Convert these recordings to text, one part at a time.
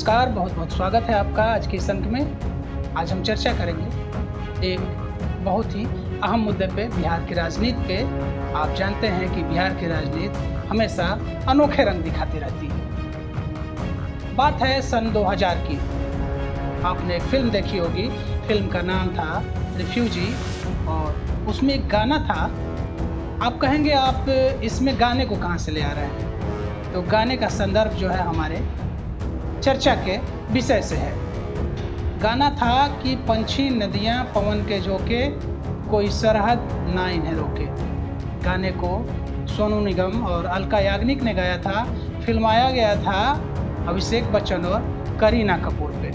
नमस्कार, बहुत बहुत स्वागत है आपका आज के इस अंक में। आज हम चर्चा करेंगे एक बहुत ही अहम मुद्दे पे, बिहार की राजनीति पे। आप जानते हैं कि बिहार की राजनीति हमेशा अनोखे रंग दिखाती रहती है। बात है सन 2000 की। आपने एक फिल्म देखी होगी, फिल्म का नाम था रिफ्यूजी और उसमें एक गाना था। आप कहेंगे आप इसमें गाने को कहाँ से ले आ रहे हैं? तो गाने का संदर्भ जो है हमारे चर्चा के विषय से है। गाना था कि पंछी नदियाँ पवन के झोंके, कोई सरहद ना इन्हें रोके। गाने को सोनू निगम और अलका याग्निक ने गाया था। फिल्माया गया था अभिषेक बच्चन और करीना कपूर पे।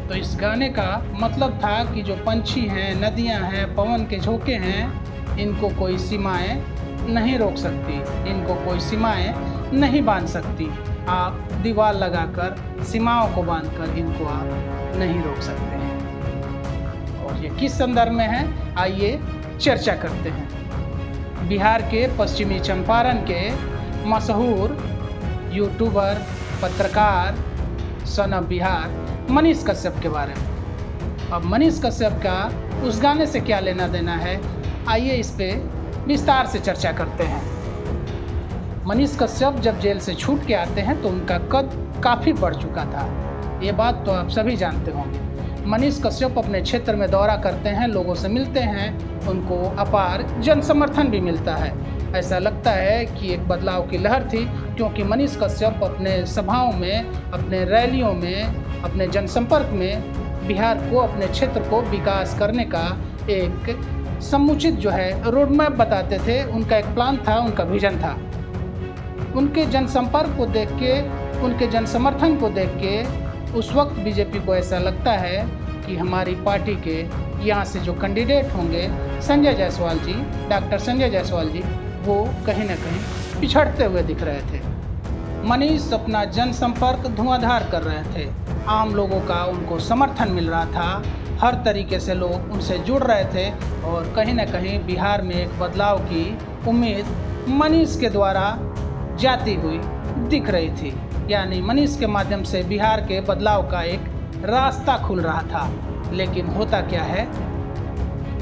तो इस गाने का मतलब था कि जो पंछी हैं, नदियाँ हैं, पवन के झोंके हैं, इनको कोई सीमाएं नहीं रोक सकती, इनको कोई सीमाएं नहीं बांध सकती। आप दीवार लगाकर, सीमाओं को बांधकर इनको आप नहीं रोक सकते हैं। और ये किस संदर्भ में है, आइए चर्चा करते हैं। बिहार के पश्चिमी चंपारण के मशहूर यूट्यूबर, पत्रकार, सन ऑफ बिहार मनीष कश्यप के बारे में। अब मनीष कश्यप का उस गाने से क्या लेना देना है, आइए इस पे विस्तार से चर्चा करते हैं। मनीष कश्यप जब जेल से छूट के आते हैं तो उनका कद काफ़ी बढ़ चुका था। ये बात तो आप सभी जानते होंगे। मनीष कश्यप अपने क्षेत्र में दौरा करते हैं, लोगों से मिलते हैं, उनको अपार जन समर्थन भी मिलता है। ऐसा लगता है कि एक बदलाव की लहर थी, क्योंकि मनीष कश्यप अपने सभाओं में, अपने रैलियों में, अपने जनसंपर्क में बिहार को, अपने क्षेत्र को विकास करने का एक समुचित जो है रोड मैप बताते थे। उनका एक प्लान था, उनका विजन था। उनके जनसंपर्क को देख के, उनके जनसमर्थन को देख के उस वक्त बीजेपी को ऐसा लगता है कि हमारी पार्टी के यहाँ से जो कैंडिडेट होंगे, संजय जायसवाल जी, डॉक्टर संजय जायसवाल जी, वो कहीं ना कहीं पिछड़ते हुए दिख रहे थे। मनीष अपना जनसंपर्क धुआंधार कर रहे थे। आम लोगों का उनको समर्थन मिल रहा था, हर तरीके से लोग उनसे जुड़ रहे थे और कहीं ना कहीं बिहार में एक बदलाव की उम्मीद मनीष के द्वारा जाती हुई दिख रही थी। यानी मनीष के माध्यम से बिहार के बदलाव का एक रास्ता खुल रहा था। लेकिन होता क्या है,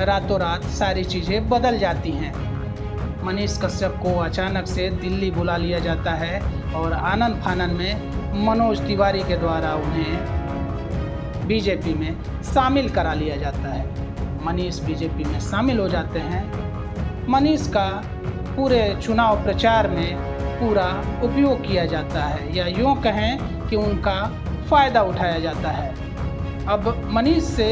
रातों रात सारी चीज़ें बदल जाती हैं। मनीष कश्यप को अचानक से दिल्ली बुला लिया जाता है और आनंद फानन में मनोज तिवारी के द्वारा उन्हें बीजेपी में शामिल करा लिया जाता है। मनीष बीजेपी में शामिल हो जाते हैं। मनीष का पूरे चुनाव प्रचार में पूरा उपयोग किया जाता है, या यूँ कहें कि उनका फ़ायदा उठाया जाता है। अब मनीष से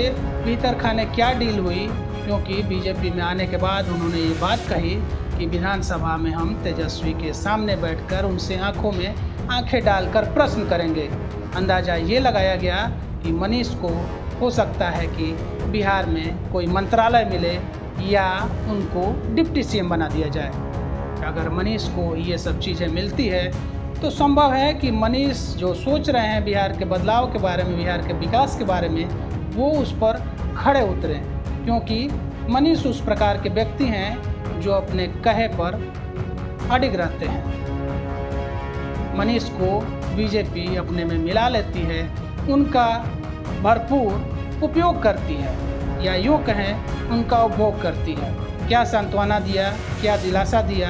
भीतर खाने क्या डील हुई, क्योंकि बीजेपी में आने के बाद उन्होंने ये बात कही कि विधानसभा में हम तेजस्वी के सामने बैठकर उनसे आंखों में आंखें डालकर प्रश्न करेंगे। अंदाज़ा ये लगाया गया कि मनीष को हो सकता है कि बिहार में कोई मंत्रालय मिले या उनको डिप्टी सीएम बना दिया जाए। अगर मनीष को ये सब चीज़ें मिलती है तो संभव है कि मनीष जो सोच रहे हैं बिहार के बदलाव के बारे में, बिहार के विकास के बारे में, वो उस पर खड़े उतरें, क्योंकि मनीष उस प्रकार के व्यक्ति हैं जो अपने कहे पर अडिग रहते हैं। मनीष को बीजेपी अपने में मिला लेती है, उनका भरपूर उपयोग करती है, या यूँ कहें उनका उपभोग करती है। क्या सांत्वना दिया, क्या दिलासा दिया,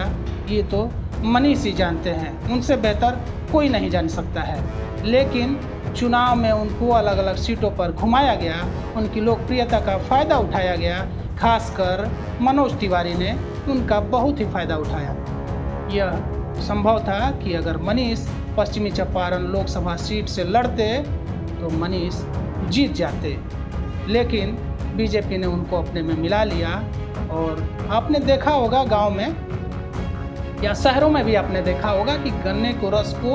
ये तो मनीष ही जानते हैं, उनसे बेहतर कोई नहीं जान सकता है। लेकिन चुनाव में उनको अलग अलग सीटों पर घुमाया गया, उनकी लोकप्रियता का फ़ायदा उठाया गया। खासकर मनोज तिवारी ने उनका बहुत ही फ़ायदा उठाया। यह संभव था कि अगर मनीष पश्चिमी चंपारण लोकसभा सीट से लड़ते तो मनीष जीत जाते, लेकिन बीजेपी ने उनको अपने में मिला लिया। और आपने देखा होगा गांव में या शहरों में भी आपने देखा होगा कि गन्ने को रस को,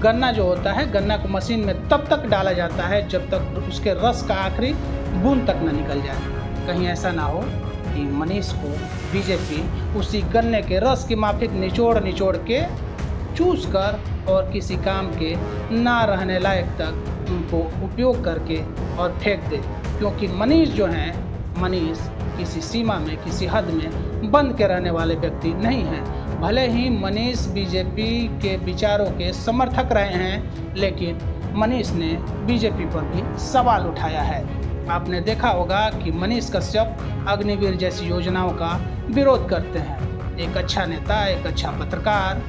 गन्ना जो होता है, गन्ना को मशीन में तब तक डाला जाता है जब तक उसके रस का आखिरी बूंद तक न निकल जाए। कहीं ऐसा ना हो कि मनीष को बीजेपी उसी गन्ने के रस की माफिक निचोड़ निचोड़ के चूस कर और किसी काम के ना रहने लायक तक उनको उपयोग करके और फेंक दे। क्योंकि मनीष जो हैं, मनीष किसी सीमा में, किसी हद में बंद के रहने वाले व्यक्ति नहीं हैं। भले ही मनीष बीजेपी के विचारों के समर्थक रहे हैं, लेकिन मनीष ने बीजेपी पर भी सवाल उठाया है। आपने देखा होगा कि मनीष कश्यप अग्निवीर जैसी योजनाओं का विरोध करते हैं। एक अच्छा नेता, एक अच्छा पत्रकार,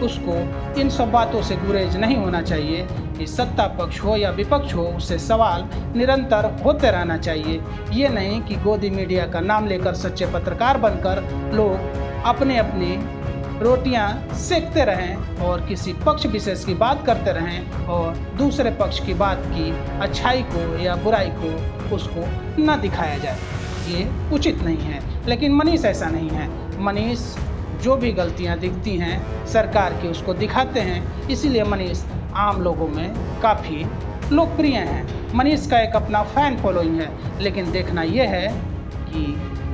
उसको इन सब बातों से गुरेज नहीं होना चाहिए कि सत्ता पक्ष हो या विपक्ष हो, उससे सवाल निरंतर होते रहना चाहिए। ये नहीं कि गोदी मीडिया का नाम लेकर सच्चे पत्रकार बनकर लोग अपने अपनी रोटियां सेकते रहें और किसी पक्ष विशेष की बात करते रहें और दूसरे पक्ष की बात की अच्छाई को या बुराई को उसको न दिखाया जाए। ये उचित नहीं है। लेकिन मनीष ऐसा नहीं है। मनीष जो भी गलतियां दिखती हैं सरकार की उसको दिखाते हैं, इसीलिए मनीष आम लोगों में काफ़ी लोकप्रिय हैं। मनीष का एक अपना फैन फॉलोइंग है। लेकिन देखना यह है कि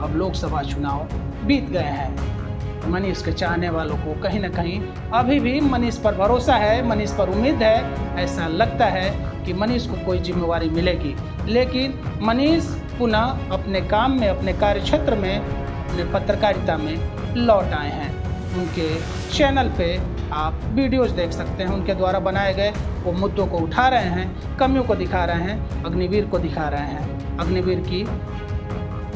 अब लोकसभा चुनाव बीत गए हैं। मनीष के चाहने वालों को कहीं ना कहीं अभी भी मनीष पर भरोसा है, मनीष पर उम्मीद है। ऐसा लगता है कि मनीष को कोई जिम्मेवारी मिलेगी। लेकिन मनीष पुनः अपने काम में, अपने कार्यक्षेत्र में, अपने पत्रकारिता में लौट आए हैं। उनके चैनल पे आप वीडियोस देख सकते हैं। उनके द्वारा बनाए गए वो मुद्दों को उठा रहे हैं, कमियों को दिखा रहे हैं, अग्निवीर को दिखा रहे हैं, अग्निवीर की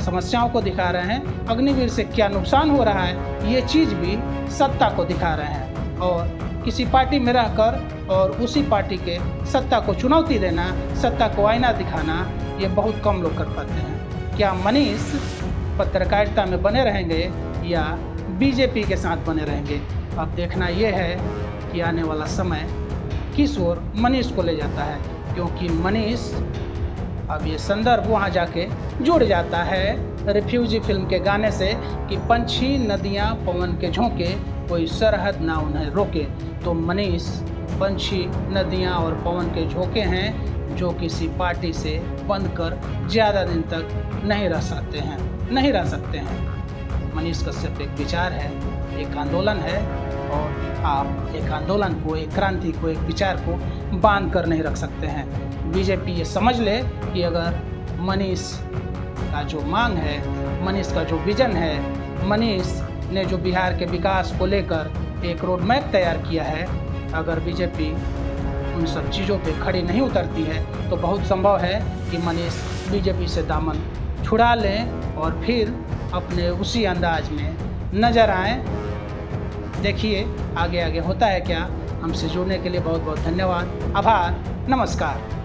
समस्याओं को दिखा रहे हैं, अग्निवीर से क्या नुकसान हो रहा है ये चीज़ भी सत्ता को दिखा रहे हैं। और किसी पार्टी में रहकर और उसी पार्टी के सत्ता को चुनौती देना, सत्ता को आईना दिखाना, ये बहुत कम लोग कर पाते हैं। क्या मनीष पत्रकारिता में बने रहेंगे या बीजेपी के साथ बने रहेंगे? अब देखना ये है कि आने वाला समय किस ओर मनीष को ले जाता है, क्योंकि मनीष अब ये संदर्भ वहाँ जाके जुड़ जाता है रिफ्यूजी फिल्म के गाने से कि पंछी नदियाँ पवन के झोंके, कोई सरहद ना उन्हें रोके। तो मनीष पंछी नदियाँ और पवन के झोंके हैं जो किसी पार्टी से बंध कर ज़्यादा दिन तक नहीं रह सकते हैं। मनीष कश्यप एक विचार है, एक आंदोलन है, और आप एक आंदोलन को, एक क्रांति को, एक विचार को बांध कर नहीं रख सकते हैं। बीजेपी ये समझ ले कि अगर मनीष का जो मांग है, मनीष का जो विजन है, मनीष ने जो बिहार के विकास को लेकर एक रोड मैप तैयार किया है, अगर बीजेपी उन सब चीज़ों पे खड़ी नहीं उतरती है तो बहुत संभव है कि मनीष बीजेपी से दामन छुड़ा लें और फिर अपने उसी अंदाज में नज़र आएँ। देखिए आगे आगे होता है क्या। हमसे जुड़ने के लिए बहुत बहुत धन्यवाद, आभार, नमस्कार।